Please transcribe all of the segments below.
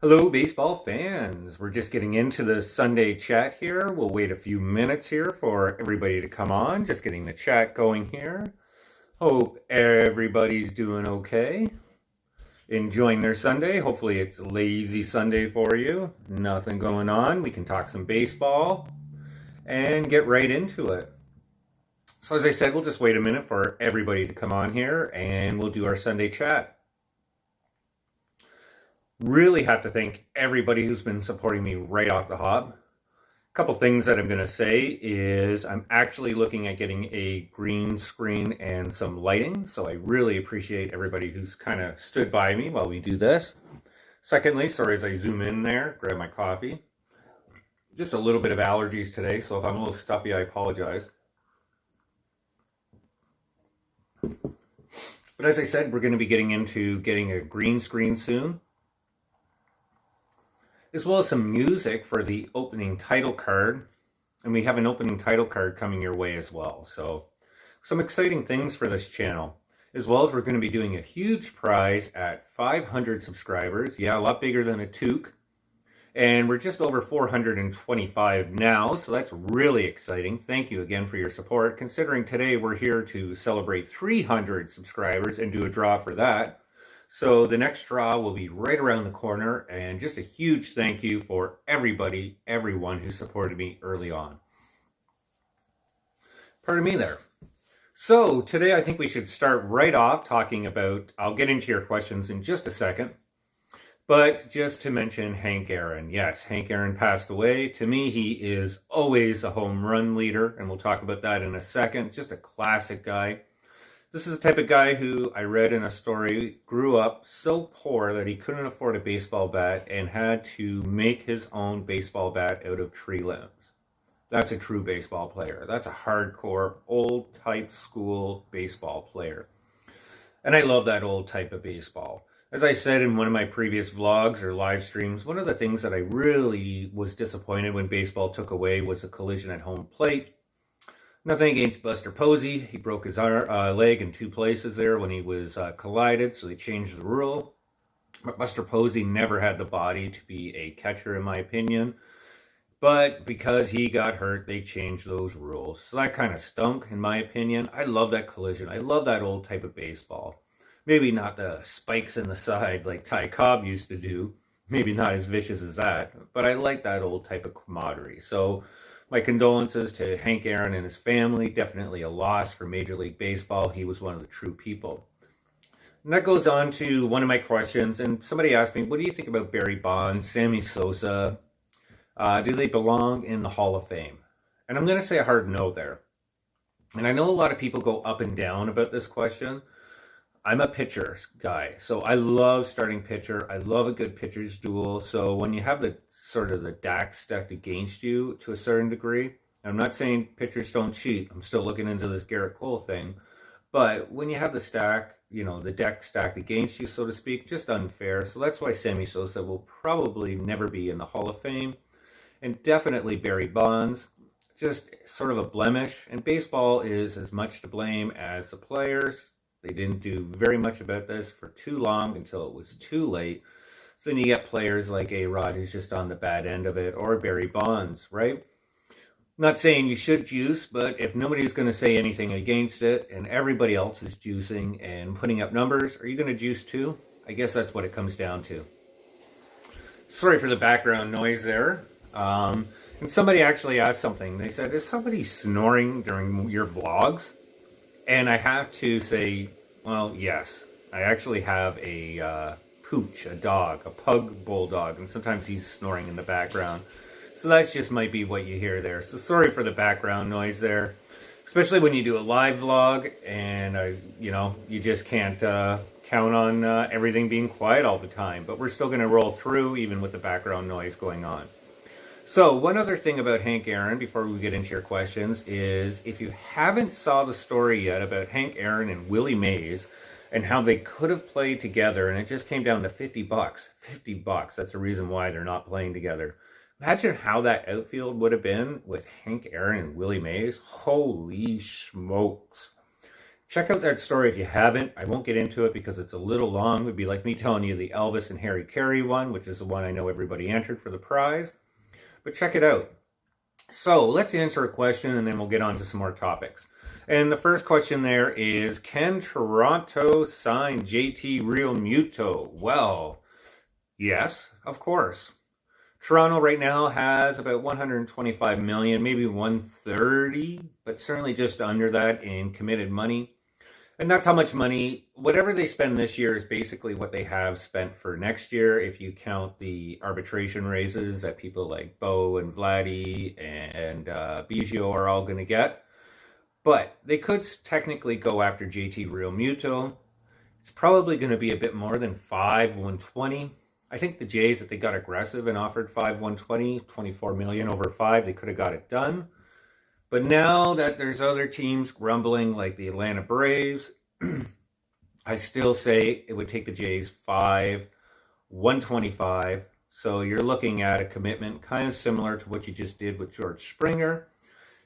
Hello, baseball fans. We're just getting into the Sunday chat here. We'll wait a few minutes here for everybody to come on. Just getting the chat going here. Hope everybody's doing okay. Enjoying their Sunday. Hopefully it's a lazy Sunday for you. Nothing going on. We can talk some baseball and get right into it. So as I said, we'll just wait a minute for everybody to come on here and we'll do our Sunday chat. Really have to thank everybody who's been supporting me right off the hop. A couple things that I'm going to say is I'm actually looking at getting a green screen and some lighting. So I really appreciate everybody who's kind of stood by me while we do this. Secondly, sorry as I zoom in there, grab my coffee. Just a little bit of allergies today, so if I'm a little stuffy, I apologize. But as I said, we're going to be getting into getting a green screen soon, as well as some music for the opening title card. And we have an opening title card coming your way as well. So some exciting things for this channel. As well as we're going to be doing a huge prize at 500 subscribers. Yeah, a lot bigger than a toque. And we're just over 425 now, so that's really exciting. Thank you again for your support. Considering today we're here to celebrate 300 subscribers and do a draw for that. So the next draw will be right around the corner, and just a huge thank you for everyone who supported me early on. Pardon me there. So today I think we should start right off talking about, I'll get into your questions in just a second, but just to mention Hank Aaron. Yes, Hank Aaron passed away. To me, he is always a home run leader, and we'll talk about that in a second. Just a classic guy. This is the type of guy who, I read in a story, grew up so poor that he couldn't afford a baseball bat and had to make his own baseball bat out of tree limbs. That's a true baseball player. That's a hardcore, old type school baseball player. And I love that old type of baseball. As I said in one of my previous vlogs or live streams, one of the things that I really was disappointed when baseball took away was the collision at home plate. Nothing against Buster Posey. He broke his leg in two places there when he was collided, so they changed the rule. But Buster Posey never had the body to be a catcher, in my opinion. But because he got hurt, they changed those rules. So that kind of stunk, in my opinion. I love that collision. I love that old type of baseball. Maybe not the spikes in the side like Ty Cobb used to do. Maybe not as vicious as that. But I like that old type of camaraderie. So my condolences to Hank Aaron and his family. Definitely a loss for Major League Baseball. He was one of the true people. And that goes on to one of my questions. And somebody asked me, what do you think about Barry Bonds, Sammy Sosa? Do they belong in the Hall of Fame? And I'm going to say a hard no there. And I know a lot of people go up and down about this question. I'm a pitcher guy, so I love starting pitcher. I love a good pitcher's duel. So when you have the sort of the deck stacked against you to a certain degree, I'm not saying pitchers don't cheat. I'm still looking into this Garrett Cole thing. But when you have the stack, you know, the deck stacked against you, so to speak, just unfair. So that's why Sammy Sosa will probably never be in the Hall of Fame. And definitely Barry Bonds, just sort of a blemish. And baseball is as much to blame as the players. They didn't do very much about this for too long until it was too late. So then you get players like A-Rod who's just on the bad end of it, or Barry Bonds, right? I'm not saying you should juice, but if nobody's going to say anything against it and everybody else is juicing and putting up numbers, are you going to juice too? I guess that's what it comes down to. Sorry for the background noise there. And somebody actually asked something. They said, is somebody snoring during your vlogs? And I have to say, well, yes. I actually have a pooch, a dog, a pug bulldog, and sometimes he's snoring in the background. So that just might be what you hear there. So sorry for the background noise there, especially when you do a live vlog and, you know, you just can't count on everything being quiet all the time. But we're still going to roll through even with the background noise going on. So one other thing about Hank Aaron before we get into your questions is if you haven't saw the story yet about Hank Aaron and Willie Mays and how they could have played together and it just came down to $50. $50, that's the reason why they're not playing together. Imagine how that outfield would have been with Hank Aaron and Willie Mays. Holy smokes. Check out that story if you haven't. I won't get into it because it's a little long. It would be like me telling you the Elvis and Harry Carey one, which is the one I know everybody entered for the prize. But check it out. So let's answer a question and then we'll get on to some more topics. And the first question there is, can Toronto sign JT Realmuto? Well, yes, of course. Toronto right now has about 125 million, maybe 130, but certainly just under that in committed money. And that's how much money, whatever they spend this year is basically what they have spent for next year. If you count the arbitration raises that people like Bo and Vladdy and Biggio are all going to get. But they could technically go after JT Realmuto. It's probably going to be a bit more than 5,120. I think the Jays, if they got aggressive and offered 5,120, 24 million over 5, they could have got it done. But now that there's other teams grumbling like the Atlanta Braves, I still say it would take the Jays 5,125. So you're looking at a commitment kind of similar to what you just did with George Springer.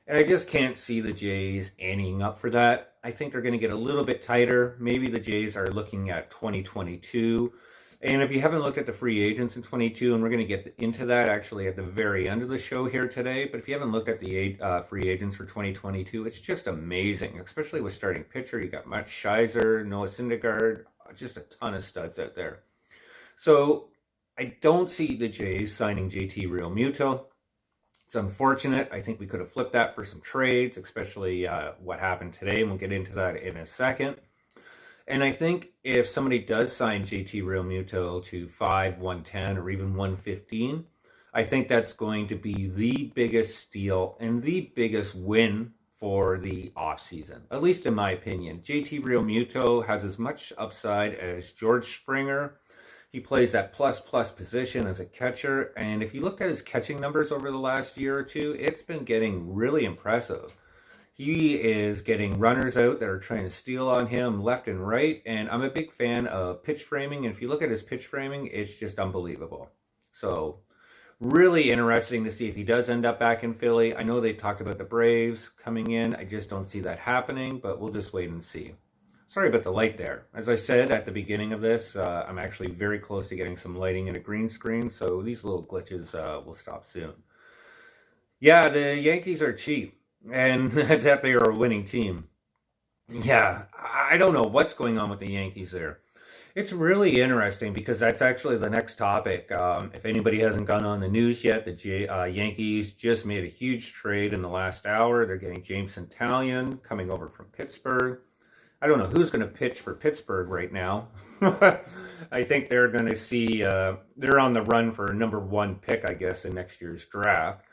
And I just can't see the Jays ending up for that. I think they're going to get a little bit tighter. Maybe the Jays are looking at 2022. And if you haven't looked at the free agents in 22, and we're going to get into that actually at the very end of the show here today, but if you haven't looked at the free agents for 2022, it's just amazing, especially with starting pitcher. You got Matt Shizer, Noah Syndergaard, just a ton of studs out there. So I don't see the Jays signing JT Realmuto. It's unfortunate. I think we could have flipped that for some trades, especially what happened today, and we'll get into that in a second. And I think if somebody does sign JT Realmuto to 5,110 or even 115, I think that's going to be the biggest steal and the biggest win for the offseason, at least in my opinion. JT Realmuto has as much upside as George Springer. He plays that plus position as a catcher. And if you look at his catching numbers over the last year or two, it's been getting really impressive. He is getting runners out that are trying to steal on him left and right. And I'm a big fan of pitch framing. And if you look at his pitch framing, it's just unbelievable. So really interesting to see if he does end up back in Philly. I know they talked about the Braves coming in. I just don't see that happening, but we'll just wait and see. Sorry about the light there. As I said at the beginning of this, I'm actually very close to getting some lighting in a green screen. So these little glitches will stop soon. Yeah, the Yankees are cheap. And that they are a winning team. Yeah, I don't know what's going on with the Yankees there. It's really interesting because that's actually the next topic. If anybody hasn't gone on the news yet, the Yankees just made a huge trade in the last hour. They're getting Taillon coming over from Pittsburgh. I don't know who's going to pitch for Pittsburgh right now. I think they're going to see, they're on the run for number 1 pick, I guess, in next year's draft.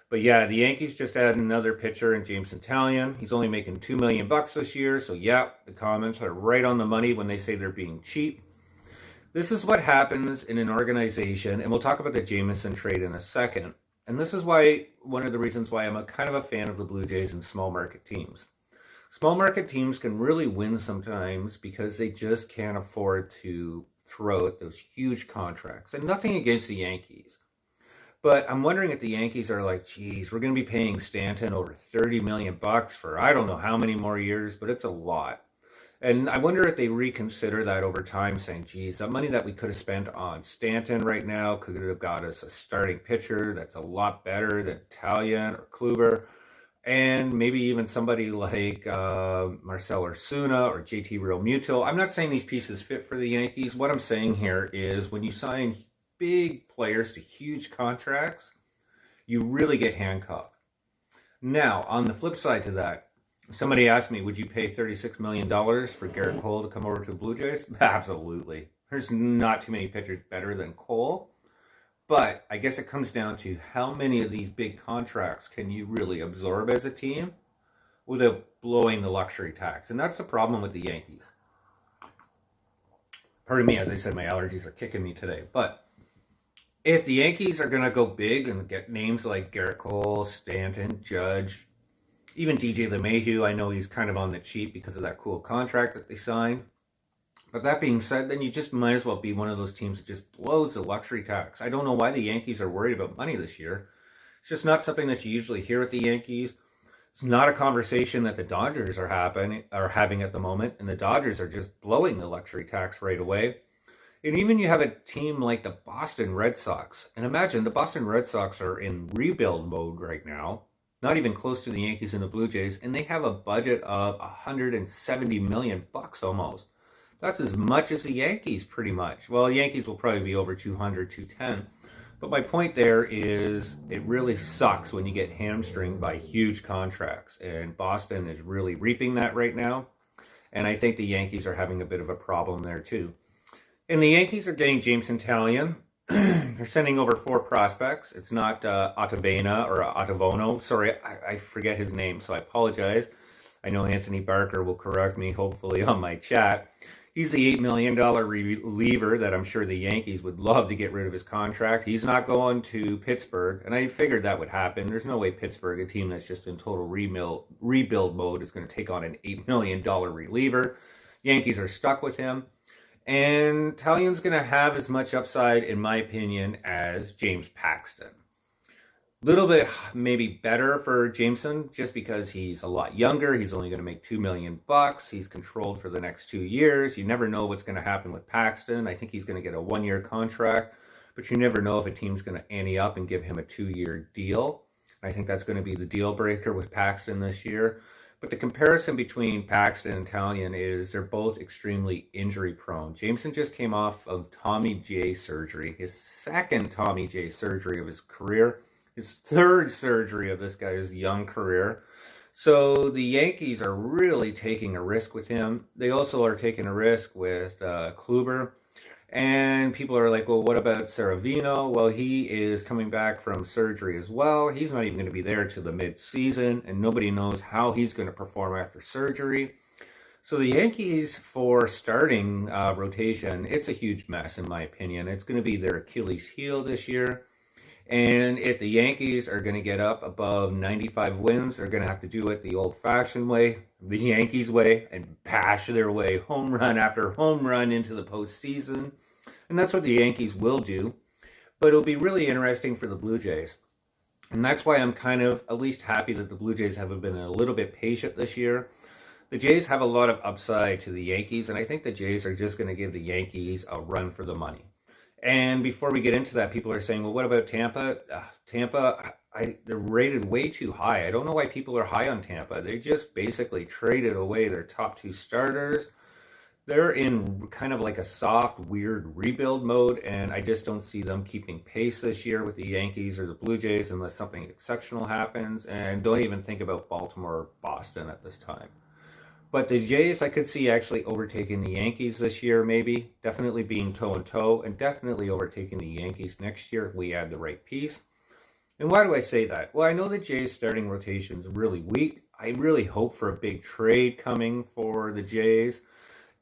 But yeah, the Yankees just added another pitcher in Taillon. He's only making $2 million this year. So yeah, the comments are right on the money when they say they're being cheap. This is what happens in an organization, and we'll talk about the Jameson trade in a second. And this is why, one of the reasons why I'm kind of a fan of the Blue Jays and small market teams. Small market teams can really win sometimes because they just can't afford to throw out those huge contracts. And nothing against the Yankees. But I'm wondering if the Yankees are like, geez, we're going to be paying Stanton over $30 million for I don't know how many more years, but it's a lot. And I wonder if they reconsider that over time, saying, geez, that money that we could have spent on Stanton right now could have got us a starting pitcher that's a lot better than Taillon or Kluber. And maybe even somebody like Marcell Ozuna or JT Realmuto. I'm not saying these pieces fit for the Yankees. What I'm saying here is when you sign big players to huge contracts, you really get handcuffed. Now, on the flip side to that, somebody asked me, would you pay $36 million for Garrett Cole to come over to the Blue Jays? Absolutely. There's not too many pitchers better than Cole. But I guess it comes down to how many of these big contracts can you really absorb as a team without blowing the luxury tax. And that's the problem with the Yankees. Pardon me, as I said, my allergies are kicking me today. But if the Yankees are going to go big and get names like Garrett Cole, Stanton, Judge, even DJ LeMahieu, I know he's kind of on the cheap because of that cool contract that they signed. But that being said, then you just might as well be one of those teams that just blows the luxury tax. I don't know why the Yankees are worried about money this year. It's just not something that you usually hear with the Yankees. It's not a conversation that the Dodgers are having at the moment, and the Dodgers are just blowing the luxury tax right away. And even you have a team like the Boston Red Sox. And imagine the Boston Red Sox are in rebuild mode right now, not even close to the Yankees and the Blue Jays, and they have a budget of 170 million bucks almost. That's as much as the Yankees pretty much. Well, the Yankees will probably be over 200, 210. But my point there is it really sucks when you get hamstringed by huge contracts. And Boston is really reaping that right now. And I think the Yankees are having a bit of a problem there too. And the Yankees are getting Jameson Taillon. They're sending over 4 prospects. It's not Ottavana or Ottavono. Sorry, I forget his name, so I apologize. I know Anthony Barker will correct me, hopefully, on my chat. He's the $8 million reliever that I'm sure the Yankees would love to get rid of his contract. He's not going to Pittsburgh, and I figured that would happen. There's no way Pittsburgh, a team that's just in total rebuild mode, is going to take on an $8 million reliever. Yankees are stuck with him. And Taillon's going to have as much upside, in my opinion, as James Paxton. A little bit maybe better for Jameson just because he's a lot younger. He's only going to make $2 million bucks. He's controlled for the next 2 years. You never know what's going to happen with Paxton. I think he's going to get a 1-year contract, but you never know if a team's going to ante up and give him a 2-year deal. I think that's going to be the deal breaker with Paxton this year. But the comparison between Paxton and Taillon is they're both extremely injury prone. Jameson just came off of Tommy J surgery, his second Tommy J surgery of his career, his third surgery of this guy's young career. So the Yankees are really taking a risk with him. They also are taking a risk with Kluber. And people are like, well, what about Severino? Well, he is coming back from surgery as well. He's not even going to be there till the mid-season, and nobody knows how he's going to perform after surgery. So the Yankees, for starting rotation, it's a huge mess, in my opinion. It's going to be their Achilles heel this year. And if the Yankees are going to get up above 95 wins, they're going to have to do it the old-fashioned way, the Yankees way, and bash their way home run after home run into the postseason. And that's what the Yankees will do. But it'll be really interesting for the Blue Jays. And that's why I'm kind of at least happy that the Blue Jays have been a little bit patient this year. The Jays have a lot of upside to the Yankees, and I think the Jays are just going to give the Yankees a run for the money. And before we get into that, people are saying, well, what about Tampa? They're rated way too high. I don't know why people are high on Tampa. They just basically traded away their top 2 starters. They're in kind of like a soft, weird rebuild mode, and I just don't see them keeping pace this year with the Yankees or the Blue Jays unless something exceptional happens. And don't even think about Baltimore or Boston at this time. But the Jays, I could see actually overtaking the Yankees this year, maybe. Definitely being toe-and-toe, and definitely overtaking the Yankees next year if we add the right piece. And why do I say that? Well, I know the Jays' starting rotation is really weak. I really hope for a big trade coming for the Jays.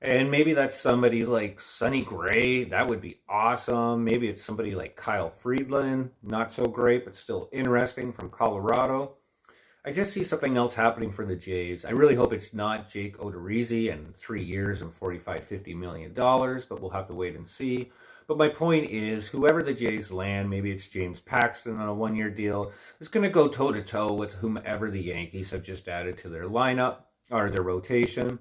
And maybe that's somebody like Sonny Gray. That would be awesome. Maybe it's somebody like Kyle Friedland. Not so great, but still interesting from Colorado. I just see something else happening for the Jays. I really hope it's not Jake Odorizzi in 3 years and $45-50 million, but we'll have to wait and see. But my point is, whoever the Jays land, maybe it's James Paxton on a 1-year deal, is going to go toe-to-toe with whomever the Yankees have just added to their lineup, or their rotation.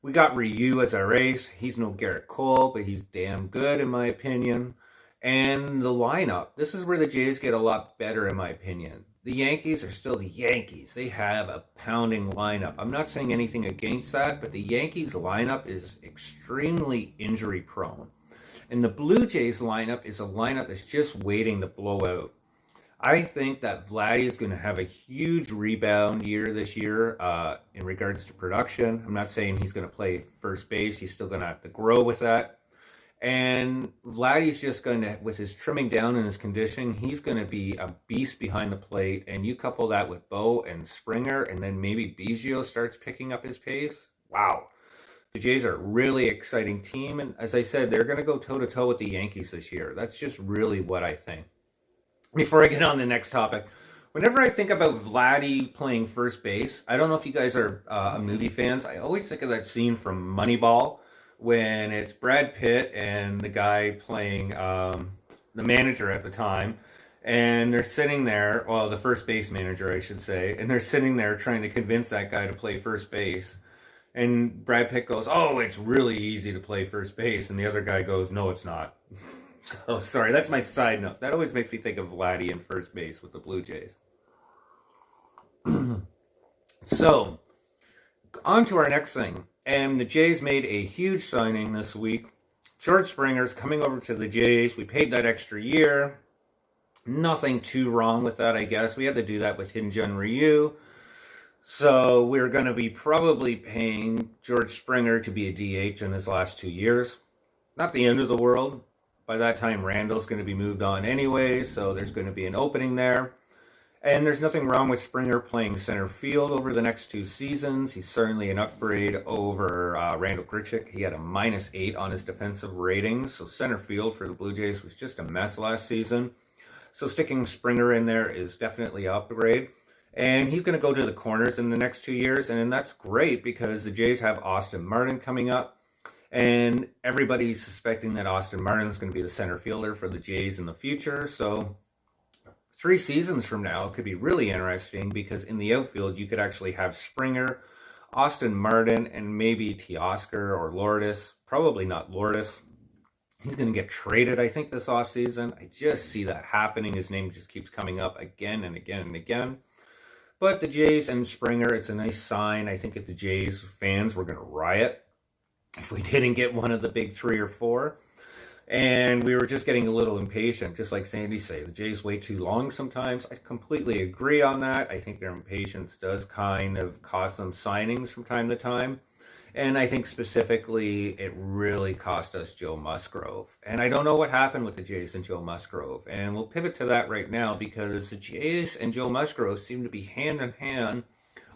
We got Ryu as our ace. He's no Garrett Cole, but he's damn good in my opinion. And the lineup, this is where the Jays get a lot better in my opinion. The Yankees are still the Yankees. They have a pounding lineup. I'm not saying anything against that, but the Yankees lineup is extremely injury prone. And the Blue Jays lineup is a lineup that's just waiting to blow out. I think that Vladdy is going to have a huge rebound year this year in regards to production. I'm not saying he's going to play first base. He's still going to have to grow with that. And Vladdy's just going to, with his trimming down and his conditioning, he's going to be a beast behind the plate. And you couple that with Bo and Springer, and then maybe Biggio starts picking up his pace. Wow. The Jays are a really exciting team. And as I said, they're going to go toe-to-toe with the Yankees this year. That's just really what I think. Before I get on the next topic, whenever I think about Vladdy playing first base, I don't know if you guys are movie fans. I always think of that scene from Moneyball, when it's Brad Pitt and the guy playing the manager at the time, And they're sitting there, well, the first base manager, I should say, and they're sitting there trying to convince that guy to play first base. And Brad Pitt goes, "Oh, it's really easy to play first base." And the other guy goes, "No, it's not." So, sorry, that's my side note. That always makes me think of Vladdy in first base with the Blue Jays. So, on to our next thing. And the Jays made a huge signing this week. George Springer's coming over to the Jays. We paid that extra year. Nothing too wrong with that, I guess. We had to do that with Hyun-Jin Ryu. So we're going to be probably paying George Springer to be a DH in his last 2 years. Not the end of the world. By that time, Randall's going to be moved on anyway, so there's going to be an opening there. And there's nothing wrong with Springer playing center field over the next 2 seasons. He's certainly an upgrade over Randall Grichuk. He had a -8 on his defensive ratings, so center field for the Blue Jays was just a mess last season. So sticking Springer in there is definitely an upgrade. And he's going to go to the corners in the next 2 years, and that's great because the Jays have Austin Martin coming up, and everybody's suspecting that Austin Martin is going to be the center fielder for the Jays in the future. So 3 seasons from now, it could be really interesting because in the outfield, you could actually have Springer, Austin Martin, and maybe Teoscar or Lourdes. Probably not Lourdes. He's going to get traded, I think, this offseason. I just see that happening. His name just keeps coming up again and again and again. But the Jays and Springer, it's a nice sign. I think if the Jays fans were going to riot if we didn't get one of the big 3 or 4. And we were just getting a little impatient, just like Sandy said. The Jays wait too long sometimes. I completely agree on that. I think their impatience does kind of cost them signings from time to time. And I think specifically it really cost us Joe Musgrove. And I don't know what happened with the Jays and Joe Musgrove. And we'll pivot to that right now because the Jays and Joe Musgrove seem to be hand in hand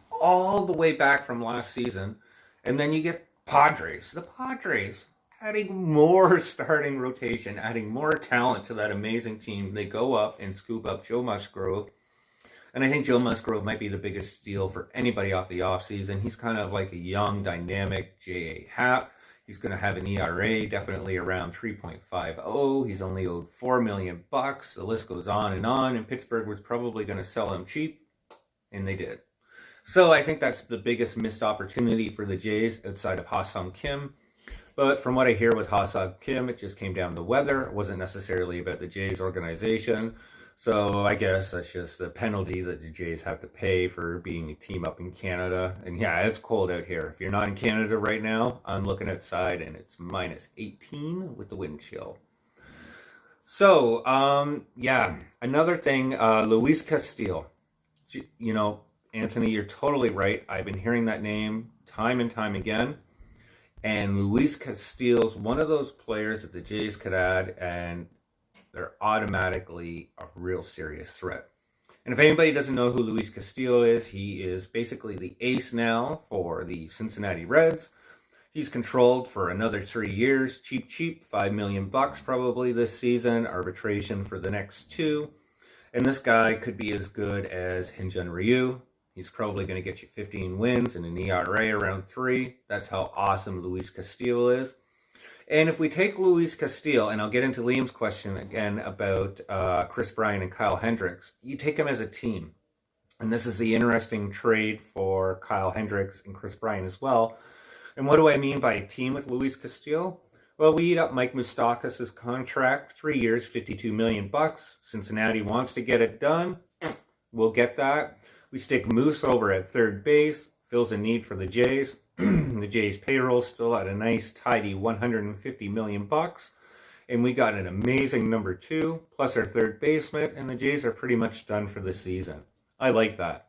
all the way back from last season. And then you get the Padres, adding more starting rotation, adding more talent to that amazing team. They go up and scoop up Joe Musgrove. And I think Joe Musgrove might be the biggest steal for anybody off the offseason. He's kind of like a young, dynamic J.A. Happ. He's going to have an ERA definitely around 3.50. He's only owed $4 million. The list goes on. And Pittsburgh was probably going to sell him cheap, and they did. So I think that's the biggest missed opportunity for the Jays outside of Ha-Seong Kim. But from what I hear with Ha-Seong Kim, it just came down to weather. It wasn't necessarily about the Jays organization. So I guess that's just the penalty that the Jays have to pay for being a team up in Canada. And yeah, it's cold out here. If you're not in Canada right now, I'm looking outside and it's -18 with the wind chill. So, another thing, Luis Castillo. You know, Anthony, you're totally right. I've been hearing that name time and time again. And Luis Castillo's one of those players that the Jays could add, and they're automatically a real serious threat. And if anybody doesn't know who Luis Castillo is, he is basically the ace now for the Cincinnati Reds. He's controlled for another 3 years. Cheap, $5 million probably this season. Arbitration for the next 2. And this guy could be as good as Hyun-Jin Ryu. He's probably going to get you 15 wins and an ERA around 3. That's how awesome Luis Castillo is. And if we take Luis Castillo, and I'll get into Liam's question again about Chris Bryant and Kyle Hendricks, you take them as a team. And this is the interesting trade for Kyle Hendricks and Chris Bryant as well. And what do I mean by a team with Luis Castillo? Well, we eat up Mike Moustakas' contract, 3 years, $52 million. Cincinnati wants to get it done. We'll get that. We stick Moose over at third base, fills a need for the Jays. The Jays' payroll still at a nice, tidy $150 million. And we got an amazing number 2, plus our third baseman, and the Jays are pretty much done for the season. I like that.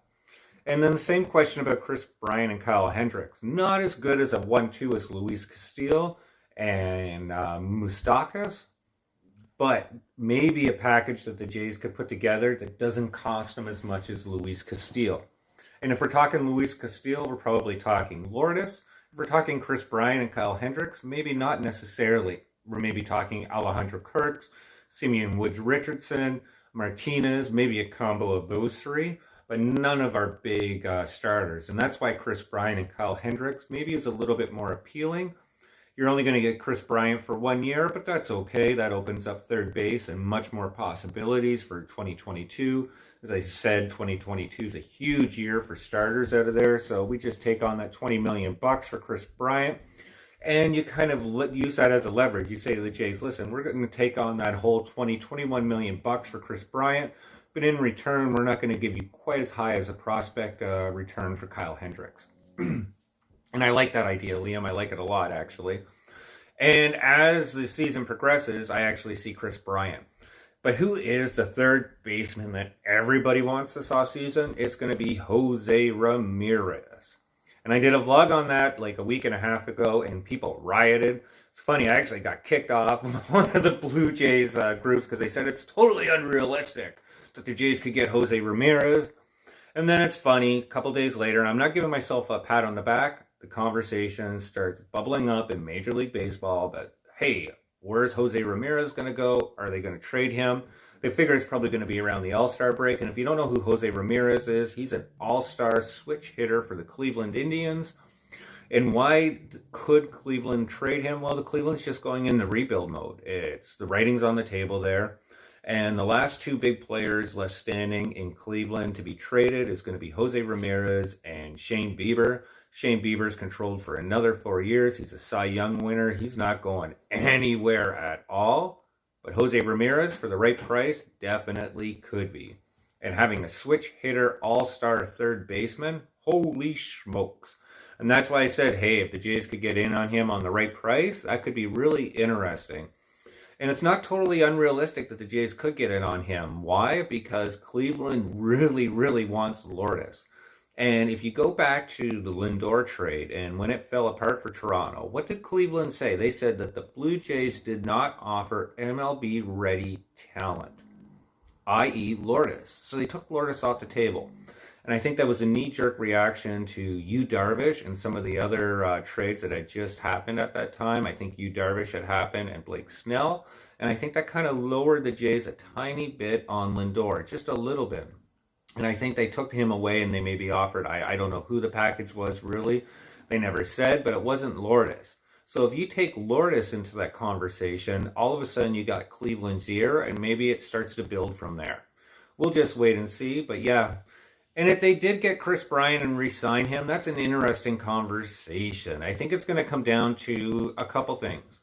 And then the same question about Chris Bryant and Kyle Hendricks. Not as good as a 1-2 as Luis Castillo and Moustakas, but maybe a package that the Jays could put together that doesn't cost them as much as Luis Castillo. And if we're talking Luis Castillo, we're probably talking Lourdes. If we're talking Chris Bryant and Kyle Hendricks, maybe not necessarily. We're maybe talking Alejandro Kirk, Simeon Woods-Richardson, Martinez, maybe a combo of those 3, but none of our big starters. And that's why Chris Bryant and Kyle Hendricks maybe is a little bit more appealing. You're only going to get Chris Bryant for 1 year, but that's okay. That opens up third base and much more possibilities for 2022. As I said, 2022 is a huge year for starters out of there. So we just take on that $20 million for Chris Bryant. And you kind of use that as a leverage. You say to the Jays, listen, we're going to take on that whole $21 million for Chris Bryant, but in return, we're not going to give you quite as high as a prospect return for Kyle Hendricks. And I like that idea, Liam. I like it a lot, actually. And as the season progresses, I actually see Chris Bryant. But who is the third baseman that everybody wants this offseason? It's going to be Jose Ramirez. And I did a vlog on that like a week and a half ago, and people rioted. It's funny, I actually got kicked off of one of the Blue Jays groups because they said it's totally unrealistic that the Jays could get Jose Ramirez. And then it's funny, a couple days later, and I'm not giving myself a pat on the back, the conversation starts bubbling up in Major League Baseball that, hey, where's Jose Ramirez going to go? Are they going to trade him? They figure it's probably going to be around the All-Star break. And if you don't know who Jose Ramirez is, he's an all-star switch hitter for the Cleveland Indians. And why could Cleveland trade him? Well, the Cleveland's just going into rebuild mode. It's the writing's on the table there. And the last two big players left standing in Cleveland to be traded is going to be Jose Ramirez and Shane Bieber. Shane Bieber's controlled for another 4 years. He's a Cy Young winner. He's not going anywhere at all. But Jose Ramirez, for the right price, definitely could be. And having a switch hitter all-star third baseman, holy smokes. And that's why I said, hey, if the Jays could get in on him on the right price, that could be really interesting. And it's not totally unrealistic that the Jays could get in on him. Why? Because Cleveland really, really wants Lourdes. And if you go back to the Lindor trade and when it fell apart for Toronto, what did Cleveland say? They said that the Blue Jays did not offer MLB-ready talent, i.e. Lourdes. So they took Lourdes off the table. And I think that was a knee-jerk reaction to Yu Darvish and some of the other trades that had just happened at that time. I think Yu Darvish had happened and Blake Snell. And I think that kind of lowered the Jays a tiny bit on Lindor, just a little bit. And I think they took him away and they maybe offered, I don't know who the package was really. They never said, but it wasn't Lourdes. So if you take Lourdes into that conversation, all of a sudden you got Cleveland's ear and maybe it starts to build from there. We'll just wait and see, but yeah. And if they did get Chris Bryant and re-sign him, that's an interesting conversation. I think it's going to come down to a couple things.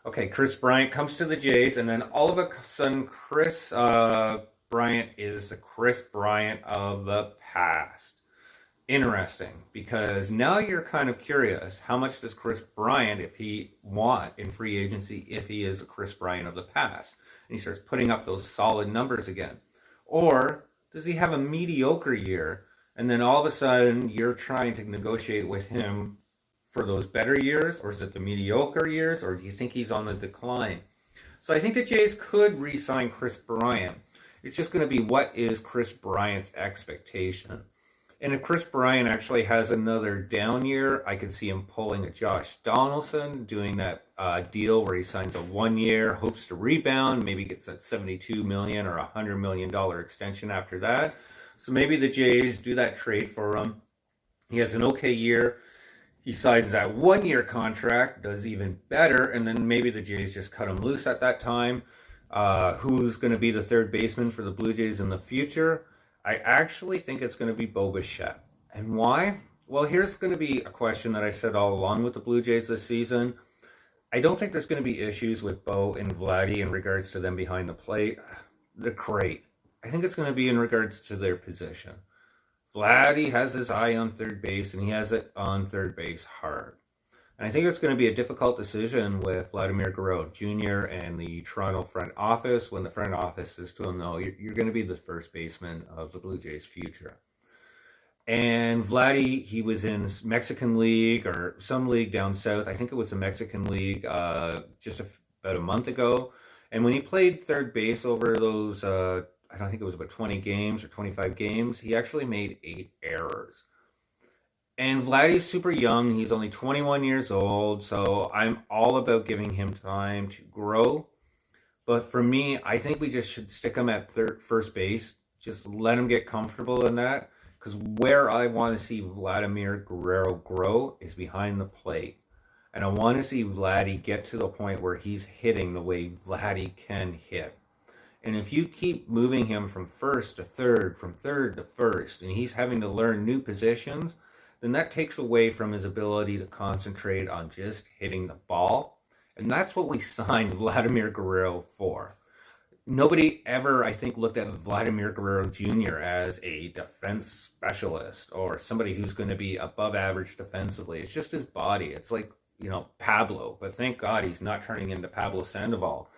Okay, Chris Bryant comes to the Jays, and then all of a sudden Chris Bryant is the Chris Bryant of the past. Interesting, because now you're kind of curious, how much does Chris Bryant, if he want in free agency, if he is a Chris Bryant of the past? And he starts putting up those solid numbers again. Or does he have a mediocre year, and then all of a sudden you're trying to negotiate with him for those better years? Or is it the mediocre years? Or do you think he's on the decline? So I think the Jays could re-sign Chris Bryant. It's just going to be, what is Chris Bryant's expectation? And if Chris Bryant actually has another down year, I could see him pulling a Josh Donaldson, doing that deal where he signs a 1 year, hopes to rebound, maybe gets that $72 million or $100 million extension after that. So maybe the Jays do that trade for him. He has an okay year. He signs that 1 year contract, does even better, and then maybe the Jays just cut him loose at that time. Who's going to be the third baseman for the Blue Jays in the future? I actually think it's going to be Bo Bichette. And why? Well, here's going to be a question that I said all along with the Blue Jays this season. I don't think there's going to be issues with Bo and Vladdy in regards to them behind the plate. They're great. I think it's going to be in regards to their position. Vladdy has his eye on third base, and he has it on third base hard. And I think it's going to be a difficult decision with Vladimir Guerrero Jr. and the Toronto front office when the front office is to him, no, you're going to be the first baseman of the Blue Jays' future. And Vladdy, he was in Mexican League or some league down south. I think it was the Mexican League just about a month ago. And when he played third base over those, I don't think it was about 20 games or 25 games, he actually made 8 errors. And Vladdy's super young. He's only 21 years old, so I'm all about giving him time to grow. But for me, I think we just should stick him at first base. Just let him get comfortable in that. Because where I want to see Vladimir Guerrero grow is behind the plate. And I want to see Vladdy get to the point where he's hitting the way Vladdy can hit. And if you keep moving him from first to third, from third to first, and he's having to learn new positions, then that takes away from his ability to concentrate on just hitting the ball. And that's what we signed Vladimir Guerrero for. Nobody ever, I think, looked at Vladimir Guerrero Jr. as a defense specialist or somebody who's going to be above average defensively. It's just his body. It's like, Pablo. But thank God he's not turning into Pablo Sandoval.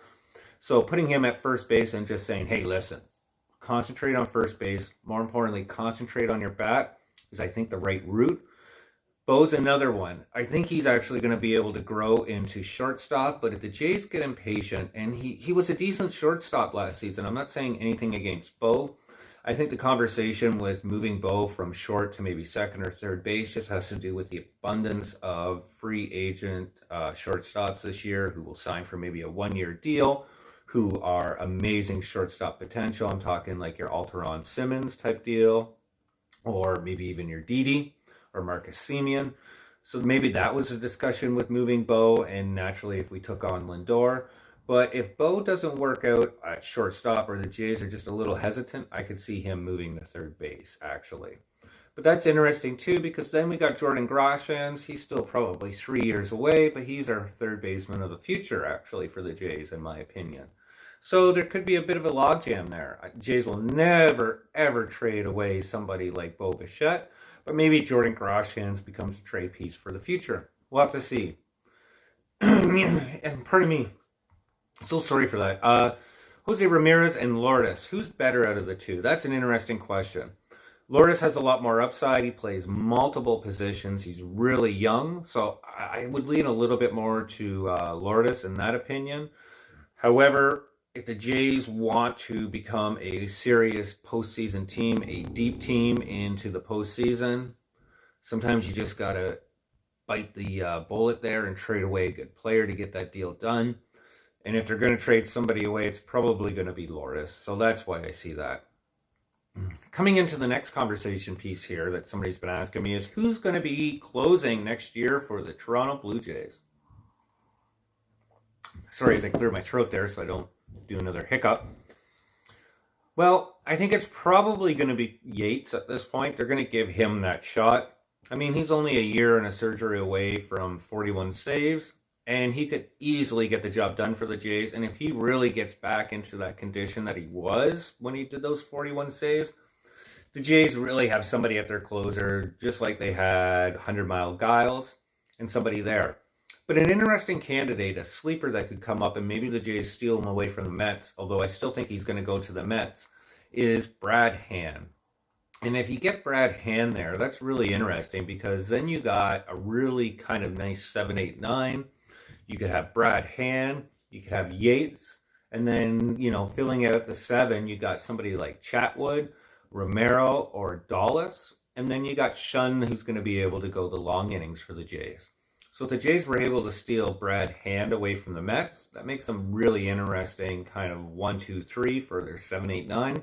So putting him at first base and just saying, hey, listen, concentrate on first base. More importantly, concentrate on your bat is, I think, the right route. Bo's another one. I think he's actually going to be able to grow into shortstop, but if the Jays get impatient, and he was a decent shortstop last season. I'm not saying anything against Bo. I think the conversation with moving Bo from short to maybe second or third base just has to do with the abundance of free agent shortstops this year who will sign for maybe a one-year deal, who are amazing shortstop potential. I'm talking like your Alteron Simmons type deal, or maybe even your Didi or Marcus Semien. So maybe that was a discussion with moving Bo, and naturally if we took on Lindor. But if Bo doesn't work out at shortstop or the Jays are just a little hesitant, I could see him moving to third base, actually. But that's interesting too, because then we got Jordan Groshans. He's still probably 3 years away, but he's our third baseman of the future, actually, for the Jays, in my opinion. So there could be a bit of a logjam there. Jays will never, ever trade away somebody like Bo Bichette, but maybe Jordan Groshans becomes a trade piece for the future. We'll have to see. And pardon me, so sorry for that. Jose Ramirez and Lourdes, who's better out of the two? That's an interesting question. Lourdes has a lot more upside. He plays multiple positions. He's really young, so I would lean a little bit more to Lourdes in that opinion. However, if the Jays want to become a serious postseason team, a deep team into the postseason, sometimes you just got to bite the bullet there and trade away a good player to get that deal done. And if they're going to trade somebody away, it's probably going to be Lourdes. So that's why I see that. Coming into the next conversation piece here that somebody's been asking me is, who's going to be closing next year for the Toronto Blue Jays? Sorry as I clear my throat there so I don't do another hiccup. Well, I think it's probably going to be Yates at this point. They're going to give him that shot. I mean, he's only a year and a surgery away from 41 saves, and he could easily get the job done for the Jays. And if he really gets back into that condition that he was when he did those 41 saves, the Jays really have somebody at their closer, just like they had 100-Mile Giles and somebody there. But an interesting candidate, a sleeper that could come up, and maybe the Jays steal him away from the Mets, although I still think he's going to go to the Mets, is Brad Hand. And if you get Brad Hand there, that's really interesting, because then you got a really kind of nice 7, 8, 9. You could have Brad Hand, you could have Yates, and then, filling out the 7, you got somebody like Chatwood, Romero, or Dulles, and then you got Shun, who's going to be able to go the long innings for the Jays. So if the Jays were able to steal Brad Hand away from the Mets, that makes them really interesting kind of 1, 2, 3 for their 7, 8, 9.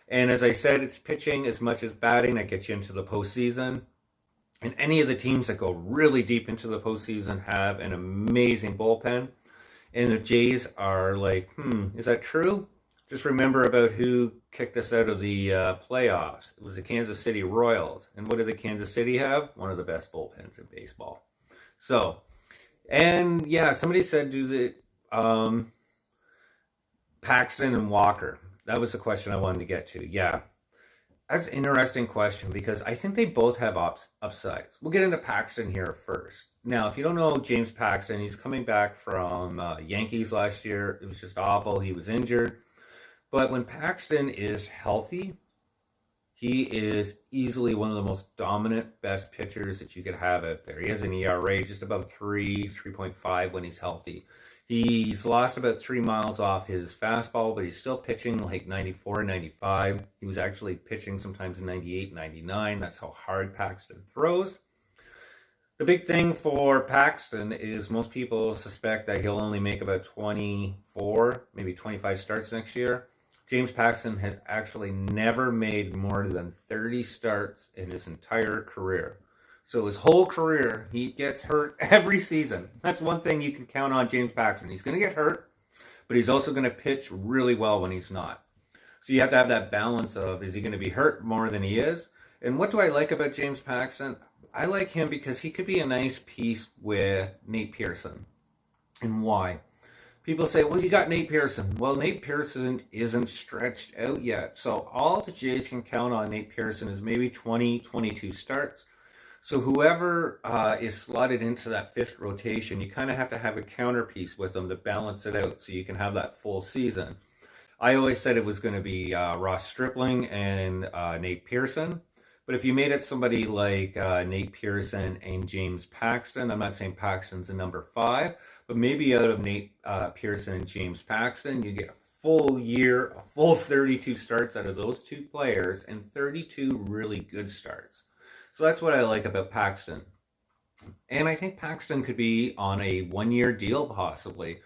And as I said, it's pitching as much as batting that gets you into the postseason. And any of the teams that go really deep into the postseason have an amazing bullpen. And the Jays are like, is that true? Just remember about who kicked us out of the playoffs. It was the Kansas City Royals. And what did the Kansas City have? One of the best bullpens in baseball. So, and yeah, somebody said, do the Paxton and Walker. That was the question I wanted to get to. Yeah, that's an interesting question, because I think they both have upsides. We'll get into Paxton here first. Now, if you don't know James Paxton, he's coming back from Yankees last year. It was just awful. He was injured. But when Paxton is healthy, he is easily one of the most dominant, best pitchers that you could have out there. He has an ERA just above 3.5 when he's healthy. He's lost about 3 miles off his fastball, but he's still pitching like 94, 95. He was actually pitching sometimes 98, 99. That's how hard Paxton throws. The big thing for Paxton is most people suspect that he'll only make about 24, maybe 25 starts next year. James Paxton has actually never made more than 30 starts in his entire career. So his whole career, he gets hurt every season. That's one thing you can count on James Paxton. He's going to get hurt, but he's also going to pitch really well when he's not. So you have to have that balance of, is he going to be hurt more than he is? And what do I like about James Paxton? I like him because he could be a nice piece with Nate Pearson. And why? People say, well, you got Nate Pearson. Well, Nate Pearson isn't stretched out yet. So all the Jays can count on Nate Pearson is maybe 20, 22 starts. So whoever is slotted into that fifth rotation, you kind of have to have a counterpiece with them to balance it out so you can have that full season. I always said it was going to be Ross Stripling and Nate Pearson. But if you made it somebody like Nate Pearson and James Paxton, I'm not saying Paxton's a number 5, but maybe out of Nate Pearson and James Paxton, you get a full year, a full 32 starts out of those two players and 32 really good starts. So that's what I like about Paxton. And I think Paxton could be on a one-year deal possibly.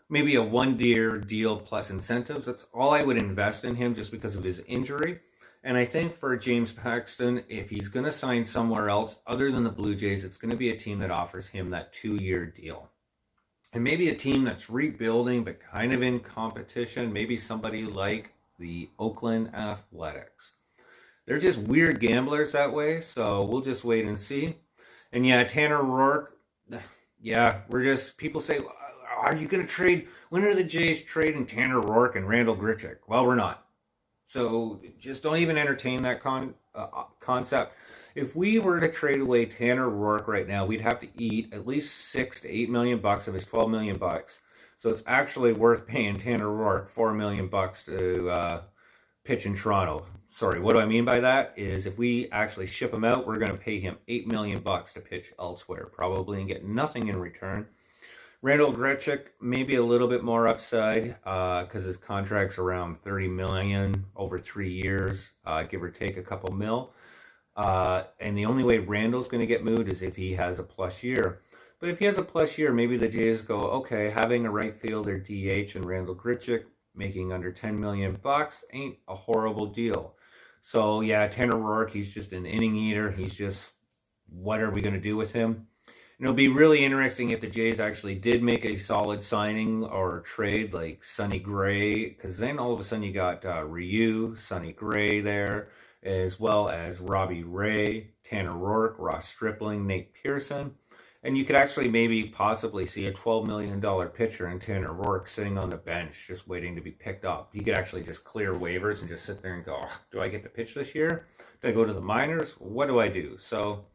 Maybe a one-year deal plus incentives. That's all I would invest in him just because of his injury. And I think for James Paxton, if he's going to sign somewhere else other than the Blue Jays, it's going to be a team that offers him that 2-year deal. And maybe a team that's rebuilding but kind of in competition. Maybe somebody like the Oakland Athletics. They're just weird gamblers that way, so we'll just wait and see. And yeah, Tanner Roark, yeah, people say, are you going to trade? When are the Jays trading Tanner Roark and Randall Grichuk? Well, we're not. So just don't even entertain that concept. If we were to trade away Tanner Roark right now, we'd have to eat at least $6 to $8 million of his $12 million. So it's actually worth paying Tanner Roark $4 million to pitch in Toronto. Sorry, what do I mean by that? Is if we actually ship him out, we're going to pay him $8 million to pitch elsewhere, probably, and get nothing in return. Randall Grichuk, maybe a little bit more upside because his contract's around $30 million over 3 years, give or take a couple mil. And the only way Randall's going to get moved is if he has a plus year. But if he has a plus year, maybe the Jays go, okay, having a right fielder DH and Randall Grichuk making under $10 million ain't a horrible deal. So yeah, Tanner Roark, he's just an inning eater. He's just, what are we going to do with him? And it'll be really interesting if the Jays actually did make a solid signing or trade like Sonny Gray, because then all of a sudden you got Ryu, Sonny Gray there, as well as Robbie Ray, Tanner Roark, Ross Stripling, Nate Pearson. And you could actually maybe possibly see a $12 million pitcher in Tanner Roark sitting on the bench just waiting to be picked up. He could actually just clear waivers and just sit there and go, oh, do I get to pitch this year? Do I go to the minors? What do I do? So,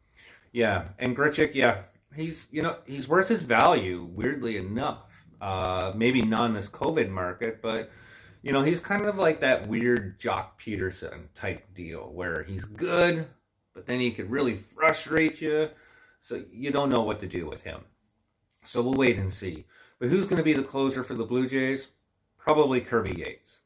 yeah. And Grichuk, yeah, he's worth his value, weirdly enough. Maybe not in this COVID market, but, he's kind of like that weird Jock Peterson type deal where he's good, but then he could really frustrate you. So you don't know what to do with him. So we'll wait and see. But who's going to be the closer for the Blue Jays? Probably Kirby Yates.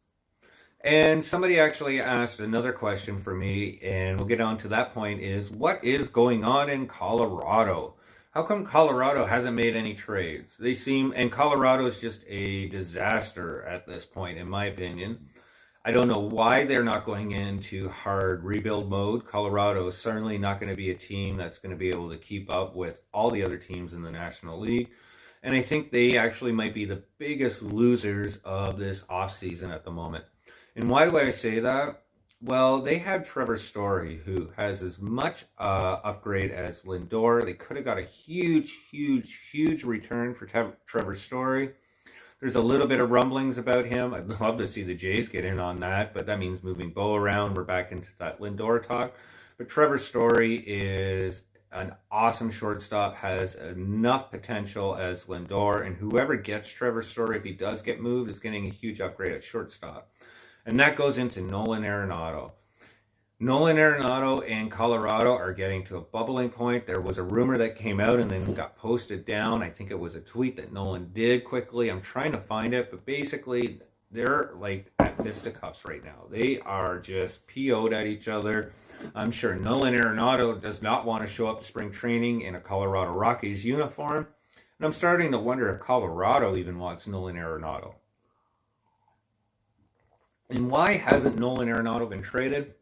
And somebody actually asked another question for me, and we'll get on to that point, is what is going on in Colorado? How come Colorado hasn't made any trades? And Colorado is just a disaster at this point, in my opinion. I don't know why they're not going into hard rebuild mode. Colorado is certainly not going to be a team that's going to be able to keep up with all the other teams in the National League. And I think they actually might be the biggest losers of this offseason at the moment. And why do I say that? Well, they had Trevor Story, who has as much upgrade as Lindor. They could have got a huge, huge, huge return for Trevor Story. There's a little bit of rumblings about him. I'd love to see the Jays get in on that, but that means moving Bo around. We're back into that Lindor talk. But Trevor Story is an awesome shortstop, has enough potential as Lindor, and whoever gets Trevor Story, if he does get moved, is getting a huge upgrade at shortstop. And that goes into Nolan Arenado. Nolan Arenado and Colorado are getting to a bubbling point. There was a rumor that came out and then got posted down. I think it was a tweet that Nolan did quickly. I'm trying to find it, but basically they're like at fisticuffs right now. They are just PO'd at each other. I'm sure Nolan Arenado does not want to show up to spring training in a Colorado Rockies uniform. And I'm starting to wonder if Colorado even wants Nolan Arenado. And why hasn't Nolan Arenado been traded?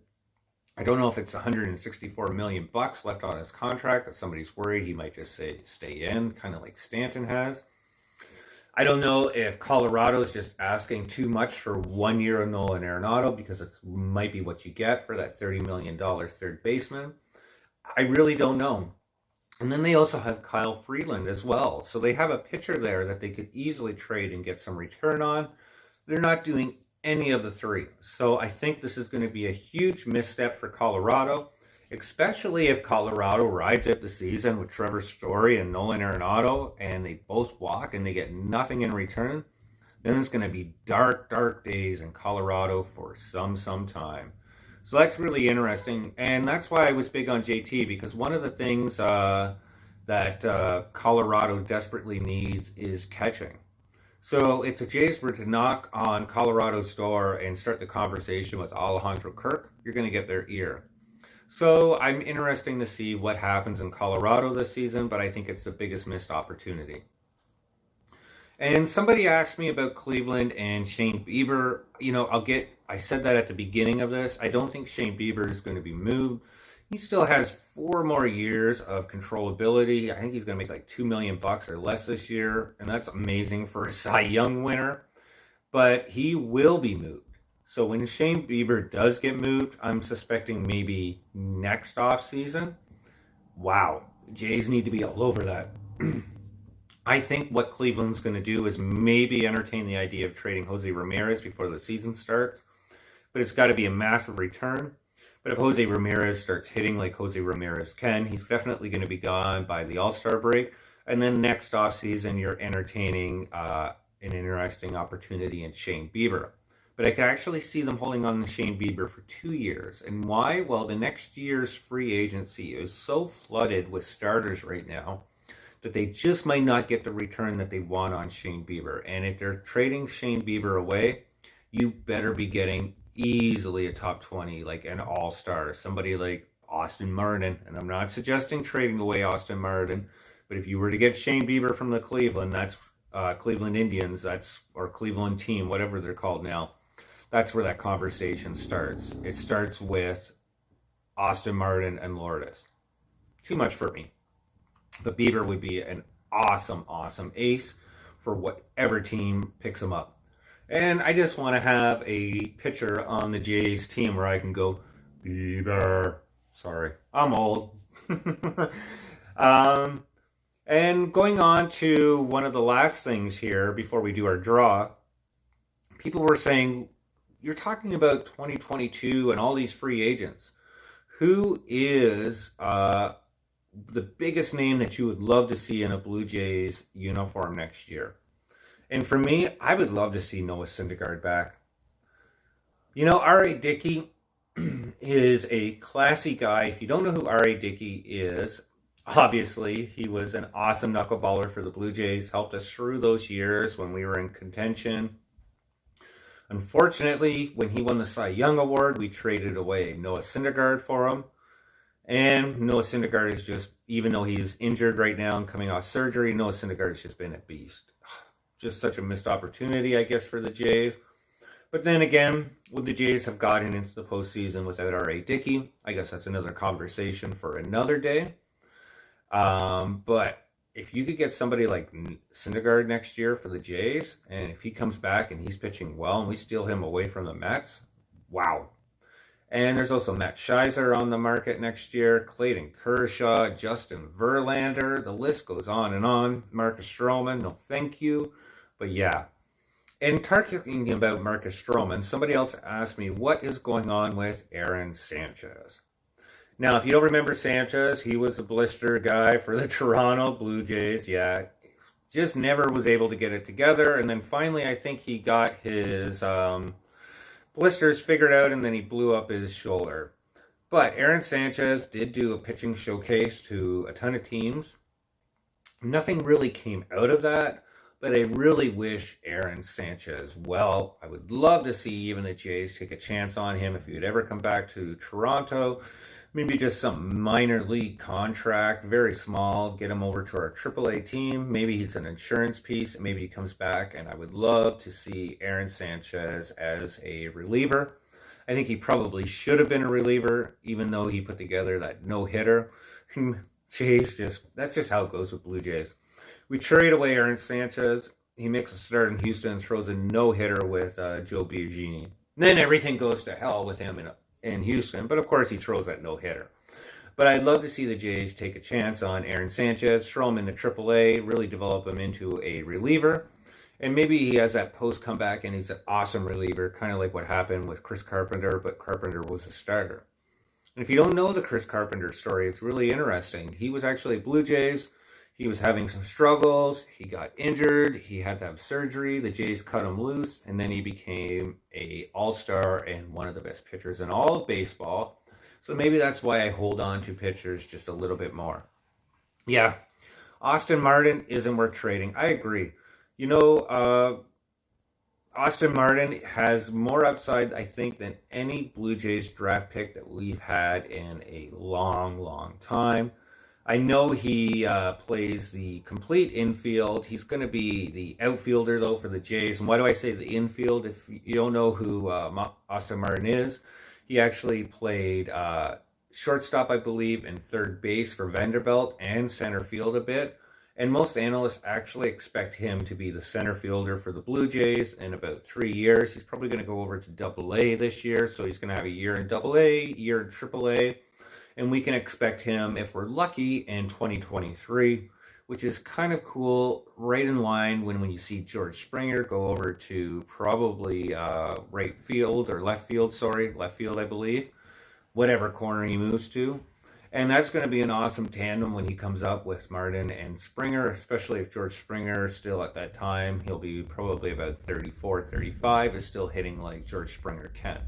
I don't know if it's 164 million bucks left on his contract that somebody's worried he might just say stay in, kind of like Stanton has. I don't know if Colorado is just asking too much for 1 year of Nolan Arenado because it might be what you get for that $30 million third baseman. I really don't know. And then they also have Kyle Freeland as well. So they have a pitcher there that they could easily trade and get some return on. They're not doing any of the three. So I think this is going to be a huge misstep for Colorado, especially if Colorado rides out the season with Trevor Story and Nolan Arenado and they both walk and they get nothing in return. Then it's going to be dark, dark days in Colorado for some time. So that's really interesting. And that's why I was big on JT, because one of the things that Colorado desperately needs is catching. So if the Jays were to knock on Colorado's door and start the conversation with Alejandro Kirk, you're going to get their ear. So I'm interested to see what happens in Colorado this season, but I think it's the biggest missed opportunity. And somebody asked me about Cleveland and Shane Bieber. You know, I said that at the beginning of this. I don't think Shane Bieber is going to be moved. He still has 4 more years of controllability. I think he's going to make like $2 million or less this year, and that's amazing for a Cy Young winner. But he will be moved. So when Shane Bieber does get moved, I'm suspecting maybe next offseason. Wow, Jays need to be all over that. I think what Cleveland's going to do is maybe entertain the idea of trading Jose Ramirez before the season starts, but it's got to be a massive return. But if Jose Ramirez starts hitting like Jose Ramirez can, he's definitely going to be gone by the All-Star break. And then next offseason, you're entertaining an interesting opportunity in Shane Bieber. But I could actually see them holding on to Shane Bieber for 2 years. And why? Well, the next year's free agency is so flooded with starters right now that they just might not get the return that they want on Shane Bieber. And if they're trading Shane Bieber away, you better be getting easily a top 20, like an all-star, somebody like Austin Martin. And I'm not suggesting trading away Austin Martin, but if you were to get Shane Bieber from the Cleveland Indians, or Cleveland team, whatever they're called now, that's where that conversation starts. It starts with Austin Martin and Lourdes. Too much for me. But Bieber would be an awesome ace for whatever team picks him up. And I just want to have a pitcher on the Jays team where I can go, Bieber. Sorry, I'm old. And going on to one of the last things here before we do our draw, people were saying, you're talking about 2022 and all these free agents. Who is the biggest name that you would love to see in a Blue Jays uniform next year? And for me, I would love to see Noah Syndergaard back. You know, R.A. Dickey is a classy guy. If you don't know who R.A. Dickey is, obviously, he was an awesome knuckleballer for the Blue Jays, helped us through those years when we were in contention. Unfortunately, when he won the Cy Young Award, we traded away Noah Syndergaard for him. And Noah Syndergaard is just, even though he's injured right now and coming off surgery, Noah Syndergaard has just been a beast. Just such a missed opportunity, I guess, for the Jays. But then again, would the Jays have gotten into the postseason without R.A. Dickey? I guess that's another conversation for another day. But if you could get somebody like Syndergaard next year for the Jays, and if he comes back and he's pitching well and we steal him away from the Mets, wow. And there's also Matt Shizer on the market next year, Clayton Kershaw, Justin Verlander, the list goes on and on. Marcus Stroman, no thank you. But yeah. And talking about Marcus Stroman, somebody else asked me, what is going on with Aaron Sanchez? Now, if you don't remember Sanchez, he was a blister guy for the Toronto Blue Jays. Yeah, just never was able to get it together. And then finally, I think he got his blisters figured out, and then he blew up his shoulder. But Aaron Sanchez did do a pitching showcase to a ton of teams. Nothing really came out of that, but I really wish Aaron Sanchez well. I would love to see even the Jays take a chance on him if he would ever come back to Toronto. Maybe just some minor league contract, very small, get him over to our AAA team. Maybe he's an insurance piece, and maybe he comes back, and I would love to see Aaron Sanchez as a reliever. I think he probably should have been a reliever, even though he put together that no-hitter. Jays that's just how it goes with Blue Jays. We trade away Aaron Sanchez. He makes a start in Houston and throws a no-hitter with Joe Biagini. Then everything goes to hell with him in Houston, but of course he throws that no-hitter. But I'd love to see the Jays take a chance on Aaron Sanchez, throw him into AAA, really develop him into a reliever. And maybe he has that post comeback and he's an awesome reliever, kind of like what happened with Chris Carpenter, but Carpenter was a starter. And if you don't know the Chris Carpenter story, it's really interesting. He was actually Blue Jays. He was having some struggles. He got injured. He had to have surgery. The Jays cut him loose, and then he became an all-star and one of the best pitchers in all of baseball. So maybe that's why I hold on to pitchers just a little bit more. Yeah, Austin Martin isn't worth trading. I agree. You know, Austin Martin has more upside, I think, than any Blue Jays draft pick that we've had in a long, long time. I know he plays the complete infield. He's going to be the outfielder, though, for the Jays. And why do I say the infield? If you don't know who Austin Martin is, he actually played shortstop, I believe, and third base for Vanderbilt and center field a bit. And most analysts actually expect him to be the center fielder for the Blue Jays in about 3 years. He's probably going to go over to Double-A this year, so he's going to have a year in Double-A, year in Triple-A. And we can expect him, if we're lucky, in 2023, which is kind of cool, right in line when you see George Springer go over to probably right field, or left field, I believe, whatever corner he moves to. And that's going to be an awesome tandem when he comes up with Martin and Springer, especially if George Springer still at that time, he'll be probably about 34, 35, is still hitting like George Springer can.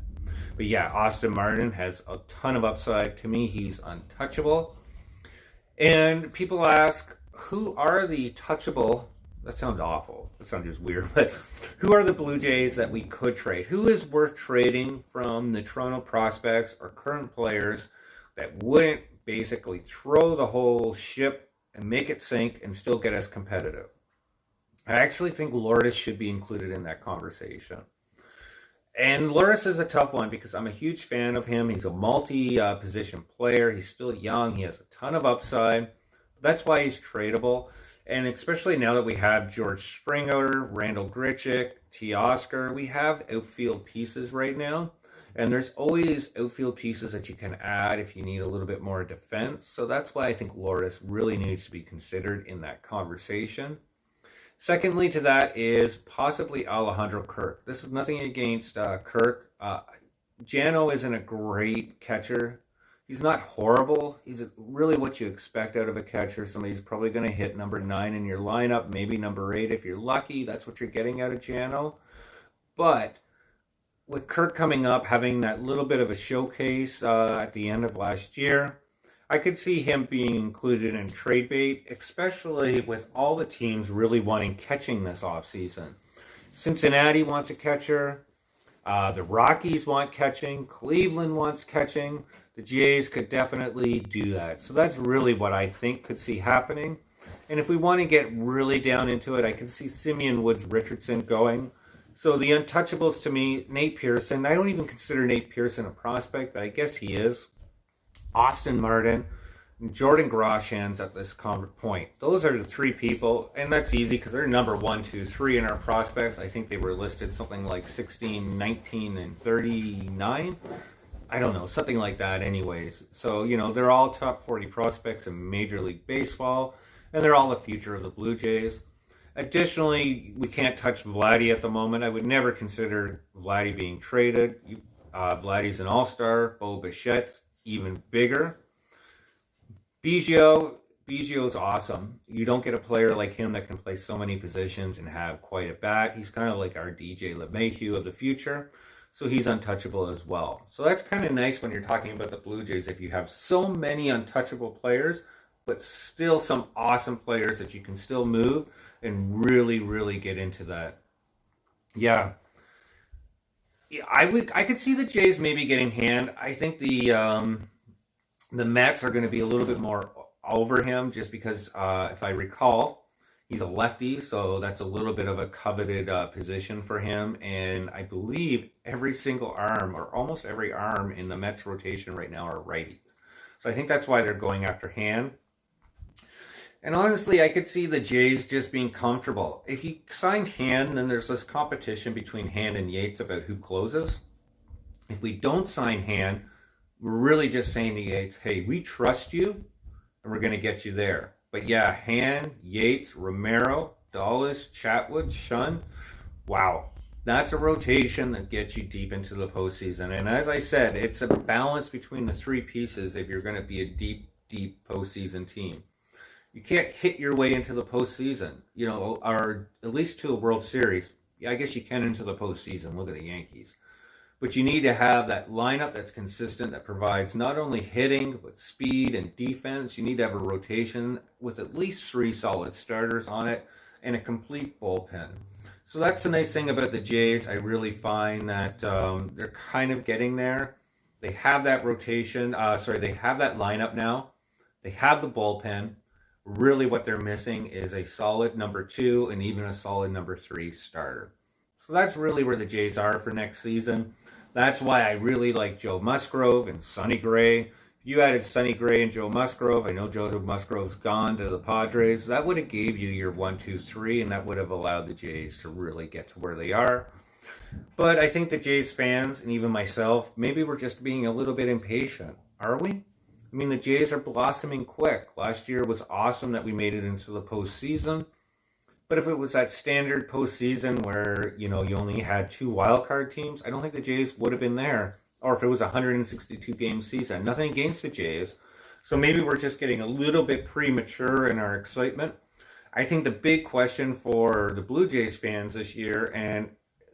But yeah, Austin Martin has a ton of upside. To me, he's untouchable. And people ask, who are the touchable? That sounds awful. That sounds just weird. But who are the Blue Jays that we could trade? Who is worth trading from the Toronto prospects or current players that wouldn't basically throw the whole ship and make it sink and still get us competitive? I actually think Lourdes should be included in that conversation. And Lourdes is a tough one because I'm a huge fan of him. He's a multi-position player. He's still young. He has a ton of upside. That's why he's tradable. And especially now that we have George Springer, Randall Grichuk, Teoscar, we have outfield pieces right now. And there's always outfield pieces that you can add if you need a little bit more defense. So that's why I think Lourdes really needs to be considered in that conversation. Secondly to that is possibly Alejandro Kirk. This is nothing against Kirk. Jano isn't a great catcher. He's not horrible. He's really what you expect out of a catcher. Somebody's probably going to hit number 9 in your lineup, maybe number 8 if you're lucky. That's what you're getting out of Jano. But with Kirk coming up, having that little bit of a showcase at the end of last year, I could see him being included in trade bait, especially with all the teams really wanting catching this offseason. Cincinnati wants a catcher. The Rockies want catching. Cleveland wants catching. The Jays could definitely do that. So that's really what I think could see happening. And if we want to get really down into it, I can see Simeon Woods Richardson going. So the untouchables to me, Nate Pearson. I don't even consider Nate Pearson a prospect, but I guess he is. Austin Martin, Jordan Groshans at this point. Those are the 3 people, and that's easy because they're number 1, 2, 3 in our prospects. I think they were listed something like 16, 19, and 39. I don't know, something like that anyways. So, you know, they're all top 40 prospects in Major League Baseball, and they're all the future of the Blue Jays. Additionally, we can't touch Vladdy at the moment. I would never consider Vladdy being traded. Vladdy's an all-star. Bo Bichette's even bigger. Biggio's awesome. You don't get a player like him that can play so many positions and have quite a bat. He's kind of like our DJ LeMahieu of the future. So he's untouchable as well. So that's kind of nice when you're talking about the Blue Jays. If you have so many untouchable players, but still some awesome players that you can still move and really, really get into that. Yeah. I could see the Jays maybe getting Hand. I think the Mets are going to be a little bit more over him just because, if I recall, He's a lefty, so that's a little bit of a coveted position for him. And I believe every single arm, or almost every arm in the Mets rotation right now, are righties. So I think that's why they're going after Hand. And honestly, I could see the Jays just being comfortable. If you sign Hand, then there's this competition between Hand and Yates about who closes. If we don't sign Hand, we're really just saying to Yates, hey, we trust you, and we're going to get you there. But yeah, Hand, Yates, Romero, Dulles, Chatwood, Shun, wow. That's a rotation that gets you deep into the postseason. And as I said, it's a balance between the three pieces if you're going to be a deep, deep postseason team. You can't hit your way into the postseason, or at least to a World Series. Yeah, I guess you can into the postseason. Look at the Yankees. But you need to have that lineup that's consistent, that provides not only hitting, but speed and defense. You need to have a rotation with at least 3 solid starters on it and a complete bullpen. So that's the nice thing about the Jays. I really find that they're kind of getting there. They have that rotation. They have that lineup now. They have the bullpen. Really what they're missing is a solid number 2 and even a solid number 3 starter. So that's really where the Jays are for next season. That's why I really like Joe Musgrove and Sonny Gray. If you added Sonny Gray and Joe Musgrove, I know Joe Musgrove's gone to the Padres. That would have gave you your 1, 2, 3, and that would have allowed the Jays to really get to where they are. But I think the Jays fans, and even myself, maybe we're just being a little bit impatient. Are we? I mean, the Jays are blossoming quick. Last year was awesome that we made it into the postseason. But if it was that standard postseason where, you only had 2 wildcard teams, I don't think the Jays would have been there. Or if it was a 162-game season. Nothing against the Jays. So maybe we're just getting a little bit premature in our excitement. I think the big question for the Blue Jays fans this year, and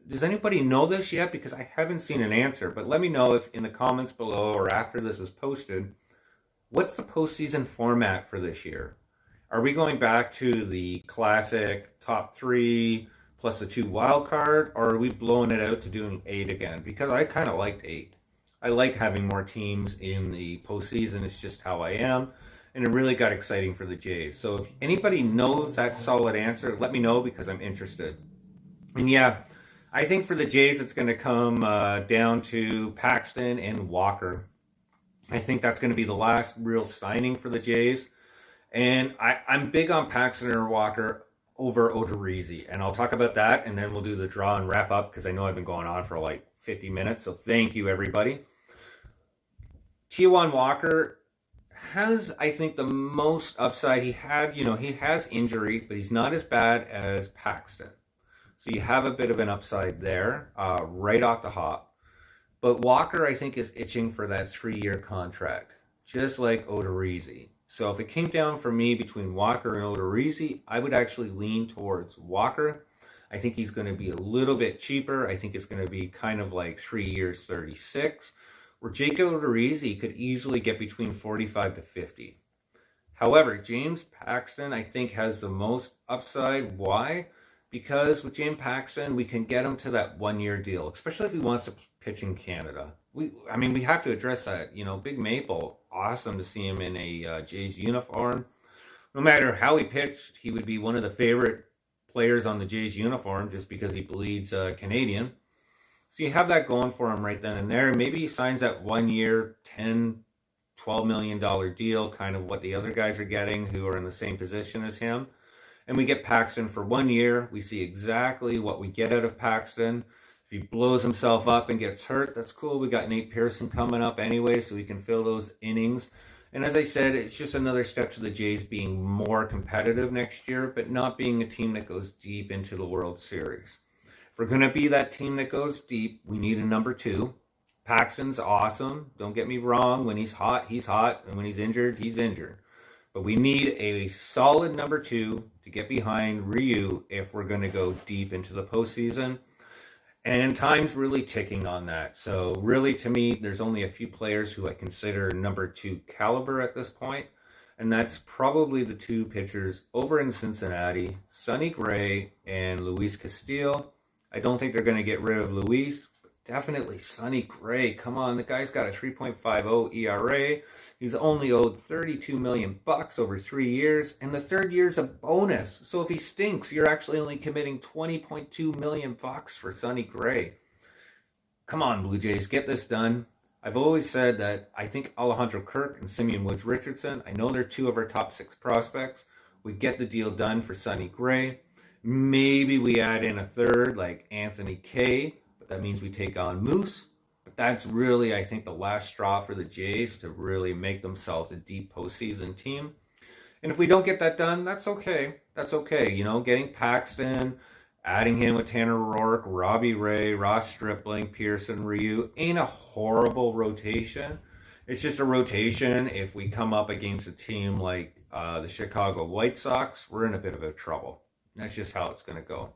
does anybody know this yet? Because I haven't seen an answer. But let me know if in the comments below or after this is posted, what's the postseason format for this year? Are we going back to the classic top 3 plus the 2 wild card, or are we blowing it out to doing 8 again? Because I kind of liked 8. I like having more teams in the postseason. It's just how I am. And it really got exciting for the Jays. So if anybody knows that solid answer, let me know because I'm interested. And yeah, I think for the Jays, it's going to come down to Paxton and Walker. I think that's going to be the last real signing for the Jays. And I'm big on Paxton or Walker over Odorizzi. And I'll talk about that, and then we'll do the draw and wrap up because I know I've been going on for like 50 minutes. So thank you, everybody. Taillon Walker has, I think, the most upside. He has injury, but he's not as bad as Paxton. So you have a bit of an upside there right off the hop. But Walker, I think, is itching for that 3-year contract, just like Odorizzi. So if it came down for me between Walker and Odorizzi, I would actually lean towards Walker. I think he's going to be a little bit cheaper. I think it's going to be kind of like 3 years, 36, where Jake Odorizzi could easily get between 45 to 50. However, James Paxton, I think, has the most upside. Why? Because with James Paxton, we can get him to that 1-year deal, especially if he wants to pitch in Canada. We have to address that. Big Maple, awesome to see him in a Jays uniform. No matter how he pitched, he would be one of the favorite players on the Jays uniform just because he bleeds Canadian. So you have that going for him right then and there. Maybe he signs that 1-year, $10, $12 million deal, kind of what the other guys are getting who are in the same position as him. And we get Paxton for 1 year. We see exactly what we get out of Paxton. If he blows himself up and gets hurt, that's cool. We got Nate Pearson coming up anyway, so we can fill those innings. And as I said, it's just another step to the Jays being more competitive next year, but not being a team that goes deep into the World Series. If we're going to be that team that goes deep, we need a number 2. Paxton's awesome. Don't get me wrong. When he's hot, he's hot. And when he's injured, he's injured. But we need a solid number 2 to get behind Ryu if we're going to go deep into the postseason. And time's really ticking on that. So really, to me, there's only a few players who I consider number 2 caliber at this point. And that's probably the 2 pitchers over in Cincinnati, Sonny Gray and Luis Castillo. I don't think they're going to get rid of Luis. Definitely Sonny Gray. Come on, the guy's got a 3.50 ERA. He's only owed $32 million over 3 years, and the third year's a bonus. So if he stinks, you're actually only committing $20.2 million for Sonny Gray. Come on, Blue Jays, get this done. I've always said that I think Alejandro Kirk and Simeon Woods Richardson, I know they're 2 of our top 6 prospects. We get the deal done for Sonny Gray. Maybe we add in a third like Anthony Kay, but that means we take on Moose. But that's really, I think, the last straw for the Jays to really make themselves a deep postseason team. And if we don't get that done, that's okay. That's okay. You know, getting Paxton, adding him with Tanner Roark, Robbie Ray, Ross Stripling, Pearson, Ryu, ain't a horrible rotation. It's just a rotation. If we come up against a team like the Chicago White Sox, we're in a bit of a trouble. That's just how it's going to go.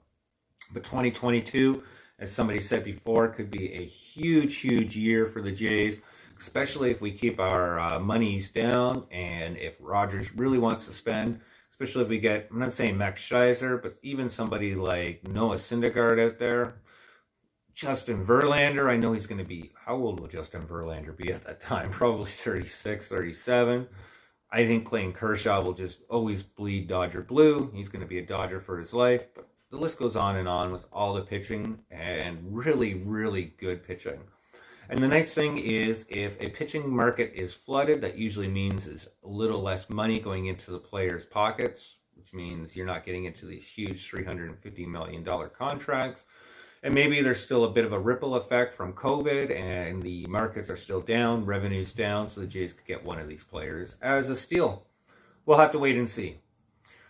But 2022, as somebody said before, could be a huge, huge year for the Jays, especially if we keep our monies down and if Rogers really wants to spend, especially if we get, I'm not saying Max Scherzer, but even somebody like Noah Syndergaard out there. Justin Verlander, I know he's going to be, how old will Justin Verlander be at that time? Probably 36, 37. I think Clayton Kershaw will just always bleed Dodger blue. He's going to be a Dodger for his life. But the list goes on and on with all the pitching and really, really good pitching. And the nice thing is, if a pitching market is flooded, that usually means is a little less money going into the players' pockets, which means you're not getting into these huge $350 million contracts. And maybe there's still a bit of a ripple effect from COVID and the markets are still down, revenue's down, so the Jays could get one of these players as a steal. We'll have to wait and see.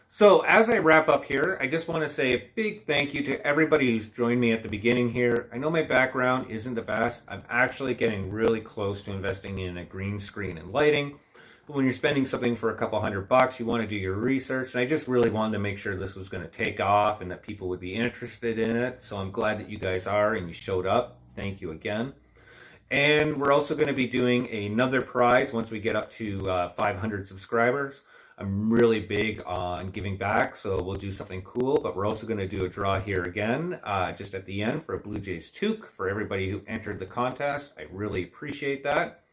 So as I wrap up here, I just want to say a big thank you to everybody who's joined me at the beginning here. I know my background isn't the best. I'm actually getting really close to investing in a green screen and lighting. But when you're spending something for a couple $100, you want to do your research. And I just really wanted to make sure this was going to take off and that people would be interested in it. So I'm glad that you guys are and you showed up. Thank you again. And we're also going to be doing another prize once we get up to 500 subscribers. I'm really big on giving back, so we'll do something cool. But we're also going to do a draw here again, just at the end for a Blue Jays toque for everybody who entered the contest. I really appreciate that.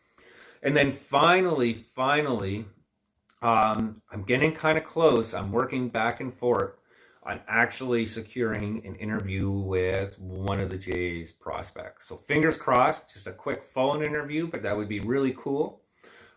And then finally, I'm getting kind of close. I'm working back and forth on actually securing an interview with one of the Jays prospects. So fingers crossed, just a quick phone interview, but that would be really cool.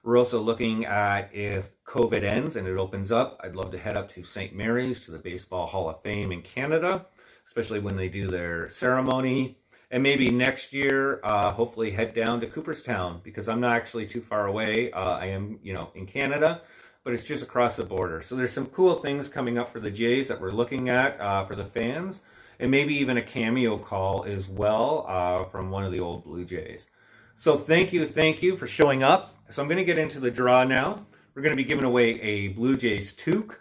We're also looking at if COVID ends and it opens up, I'd love to head up to St. Mary's to the Baseball Hall of Fame in Canada, especially when they do their ceremony. And maybe next year, hopefully head down to Cooperstown because I'm not actually too far away. I am, in Canada, but it's just across the border. So there's some cool things coming up for the Jays that we're looking at for the fans, and maybe even a cameo call as well from one of the old Blue Jays. So thank you for showing up. So I'm going to get into the draw now. We're going to be giving away a Blue Jays toque.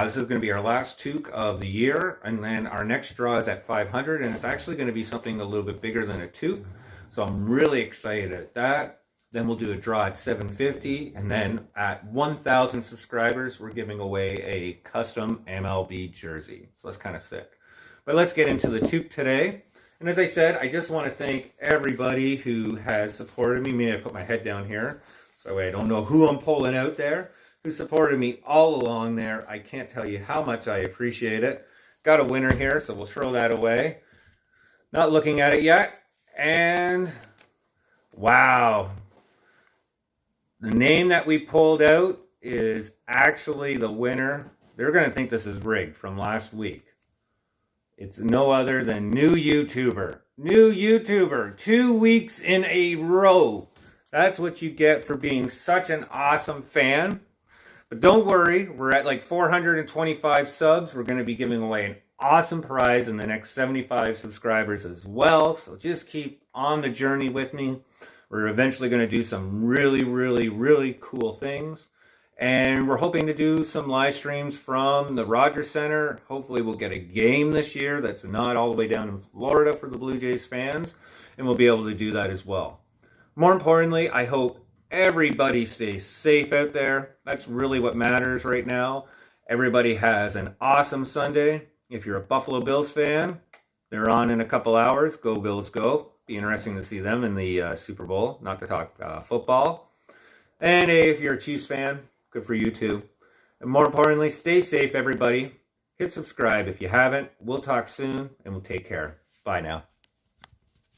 This is going to be our last toque of the year, and then our next draw is at 500, and it's actually going to be something a little bit bigger than a toque. So I'm really excited at that. Then we'll do a draw at 750, and then at 1,000 subscribers, we're giving away a custom MLB jersey. So that's kind of sick. But let's get into the toque today. And as I said, I just want to thank everybody who has supported me. Maybe I put my head down here, so I don't know who I'm pulling out there, who supported me all along there. I can't tell you how much I appreciate it. Got a winner here, so we'll throw that away. Not looking at it yet. And wow. The name that we pulled out is actually the winner. They're going to think this is rigged from last week. It's no other than New YouTuber. New YouTuber. 2 weeks in a row. That's what you get for being such an awesome fan. But don't worry, we're at like 425 subs. We're going to be giving away an awesome prize in the next 75 subscribers as well. So just keep on the journey with me. We're eventually going to do some really, really, really cool things. And we're hoping to do some live streams from the Rogers Center. Hopefully we'll get a game this year that's not all the way down in Florida for the Blue Jays fans. And we'll be able to do that as well. More importantly, I hope everybody stays safe out there. That's really what matters right now. Everybody has an awesome Sunday. If you're a Buffalo Bills fan, they're on in a couple hours. Go Bills, go. Be interesting to see them in the Super Bowl, not to talk football. And hey, if you're a Chiefs fan, good for you too. And more importantly, stay safe, everybody. Hit subscribe if you haven't. We'll talk soon, and we'll take care. Bye now.